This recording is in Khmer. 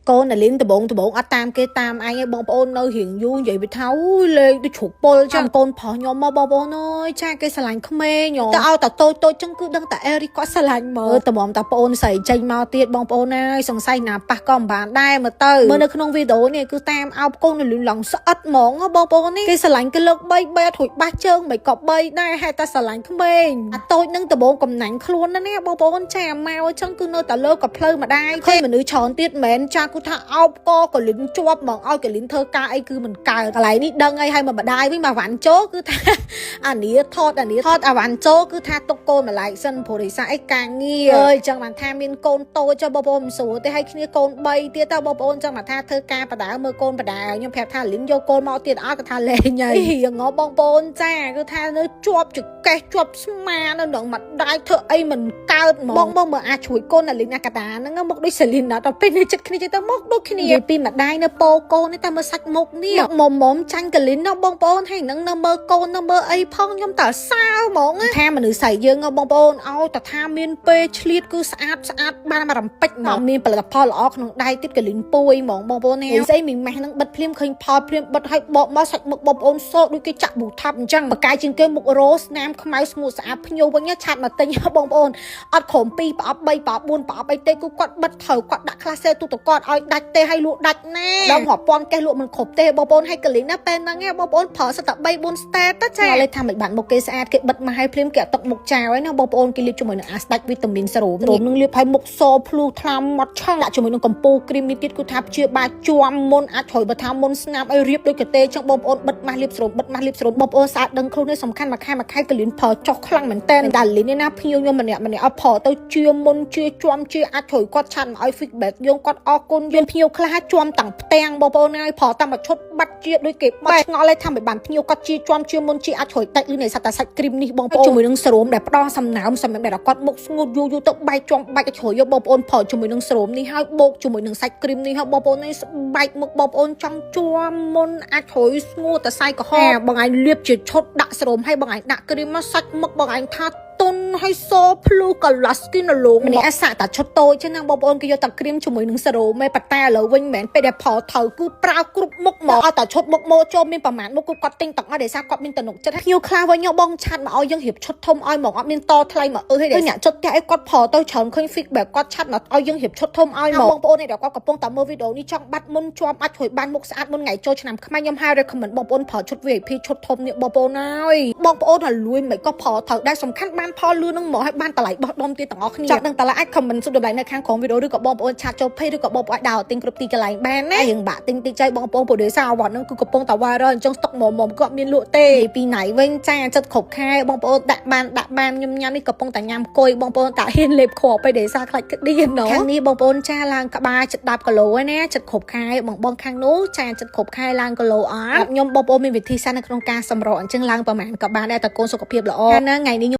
cô là liên từ bốn ở tam cái tam anh ấy bông ôn nơi hiện du vậy bị tháo lên đi chụp bol trong con phò nhóm mà bông ôn ơi cha cái sành không mê nhỏ tao ao tao tôi chân cứ đăng tại Eric có sành mở tao bom tao ôn xảy tranh mau tiệt bông ôn ơi sòng say nè bạc con bạn đai mà từ mới được không video này cứ tam ao con này luyện lòng sợ mỏng á bông ôn ấy cái sành cái lợn bay bay thổi ba chân mày cọp bay đây hai ta sành không mê tôi nâng tao bốn cầm nảnh luôn đó nè bông ôn cha mau chân cứ nơi tao lơ cọp plơ mà đai khi mà nữ tròn tiệt mến cha cứ thà ao co cái lính chua mỏng ao cái lính thơ ca ấy cứ mình cài lại ní đăng ấy hay mà đai với mà ván chốt cứ tha anh ní thọt ván chốt cứ tha tốc côn mà lại sân phổ để sai càng nghi ơi chẳng mà tha miên côn tôi cho bom bom số thế hay khi côn bay tia tao bom bom chẳng mà tha thơ ca và đá mơ côn và đá nhưng phép tha lính vô côn mau tiền ao cái tha lệ nhảy hiền ngó bom bom cha cứ tha nó chuột chụp cái chuột ma nó đằng mặt đai thợ ấy mình cao bom bom mà chuỗi côn là lính akata nó ngó một đôi sợi lính nó tao bên này chật khi tao móc đôi khi này pin mà đai nó po côn này ta mơ sạch một ní mồm chanh cái lính nó bom bom hay nó mơ côn nó mơ ấy phong nhom tao sao mỏng á tha mà nữ sải dương ngó bom bom ao tao tha miên pe chliết cứ sạch ban mà rầm pách mà miên phải là po lọក្នុងដៃទៀតcái línhปุយហ្មងបងប្អូននេះស្អីមីម៉ាស់នឹងបិទភ្លាមឃើញផលភ្លាមបិទឲ្យបកមកសាច់មុខបងប្អូនសោកដូចគេចាក់ប៊ូថាប់អញ្ចឹងបកាយជាងគេមុខរ៉ូស្នាមខ្មៅស្ងួតស្អាតភ្ញូវិញឆាត់មកទិញបងប្អូនអត់ក្រុម2ប្រអប់3ប្រអប់4ប្រអប់អីទេគឺគាត់បិទត្រូវគាត់ដាក់ class ទូទៅគាត់ឲ្យដាច់ទេឲ្យលក់ដាច់ណាដល់រាប់ពាន់កេះលក់មិនគ្រប់ទេបងប្អូនឲ្យកលីងណាពេលហ្នឹងបងប្អូនប្រើសិតតែ3 4 stat ទៅចាឥឡូវថាមិនបានមុខគេស្អាតគេបិទមកឲ្យភ្លាមគេអត់ទុកមុខចោលហើយណាបងប្អូនគេលាបជាមួយនឹងអាស្ដាច់វីតាមីនសេរ៉ូមនឹងលាបឲ្យមុខសភ្លុះថ្លាមមកឆឹងដាក់ជាមួយនឹងកំពូលគ្រីមនេះទៀតគឺថាព្យាបាលជាំមុនអាចជួយបើថាមុនស្នាមឲ្យរៀបដូចកទេចឹងបងប្អូនបិទម៉ាស់លាបសេរ៉ូមបិទម៉ាស់លាបសេរ៉ូមបងប្អូនស្អាតដឹងខ្លួននេះសំខាន់មួយខែកលីនប្រើចុះខ្លាំងមែនតើដាលីននេះណាភ្ញៀវខ្ញុំម្នាក់អត់ប្រើទៅជាមុនជាជាំជាអាចជួយគាត់ឆាត់មកឲ្យ feedback យើងគាត់អរគុណយើងភ្ញៀវខ្លះជាំតាំងផ្ទាំងបងប្អូនហើយប្រើតាមមកឈុតបាត់ជាដូចគេបាត់ឆ្ងល់ឲ្យថាមិនបានភ្ញៀវគាត់ជាជាំជាមុនជាអាចជួយដាច់លឺនៃសាច់តែសាច់គ្រីមនេះបងប្អូនជាមួយនឹងសេរ៉ូមដែលផ្ដល់សំណើមសម្រាប់ដែលគាត់មុខស្ងួតយូរទៅបែកជាំបែកជួយយកបងប្អូនប្រើជាមួយនឹងសេរ៉ូមនេះហើយបូកជាមួយនឹងសាច់គ្រីមនេះហើយបងប្អូននេះបែកមុខបងប្អូនចង់ជាំមុនអាចជួយស្ងួតតែសាច់ក្រហមបងឯងលាបជាឈុតដាក់សេរ៉ូមហើយបងឯងដាក់គ្រីមមកសាច់មុខបងឯងថាទុនឲ្យសភ្លុះកឡាស្គីនឡូម្នាក់អាសាតាឈុតតូចចឹងណាបងប្អូនគេយកតាគ្រីមជាមួយនឹងសេរ៉ូមឯប៉តែឥឡូវវិញមិនមែនពេលដែលផលត្រូវគឺប្រើគ្រប់មុខមកឲ្យតាឈុតមុខមកចូលមានប្រមាណមុខគាត់ទិញទាំងអស់ដោយសារគាត់មានតំណុកចិត្តភ្ញៀវខ្លះវិញបងឆាត់មកឲ្យយើងរៀបឈុតធំឲ្យមកអត់មានតថ្លៃមកឲ្យអ្នកជិតតែឲ្យគាត់ផលទៅច្រើនឃើញ feedback គាត់ឆាត់មកឲ្យយើងរៀបឈុតធំឲ្យមកបងប្អូនដែលគាត់កំពុងតែមើលវីដេអូនេះចង់បាត់មុនជាប់អាចជួយបានមុខស្អាតមុនថ្ងៃចូលឆ្នាំខ្មែរខ្ញុំឲ្យ recommend បងប្អូនប្រើឈុត VIP ឈុតធំនេះបងប្អូនហើយបងប្អូនថាលួយមិនក៏ផលត្រូវដែរសំខាន់បានផលលឿននឹងមកឲ្យបានតម្លៃបោះដុំទៀតទាំងអស់គ្នាចាប់នឹងតម្លៃអាច comment សុំតម្លៃនៅខាងក្រោមវីដេអូឬក៏បងប្អូនឆាតចូល page ឬក៏បងប្អូនអាចដើរទិញគ្រប់ទីកន្លែងបានណាយើងបាក់ទិញតិចចៃបងប្អូនព្រោះដោយសារអាវ៉ាត់ហ្នឹងគឺកំពុងតែ viral អញ្ចឹងស្តុកមុំគាត់មានលក់ទេពីណៃវិញចាចិត្តគ្រប់ខែបងប្អូនដាក់បានញញ៉ាំនេះកំពុងតែញ៉ាំគុយបងប្អូនតាហ៊ានលេបខោទៅដោយសារខ្លាចក្តៀនណូខាងនេះបងប្អូនចាឡើងក្បាលចិត្ត10គីឡូហើយណាចិត្តគ្រប់ខែបងខាងនោះចាចិត្តគ្រប់ខែឡើងគីឡូអត់ខ្ញុំបងប្អូនមានវិធីសាស្ត្រនៅក្នុងការសម្រកអញ្ចឹងឡើងប្រហែលក៏បានដែរតែកូនសុខភាពល្អណាថ្ងៃនេះ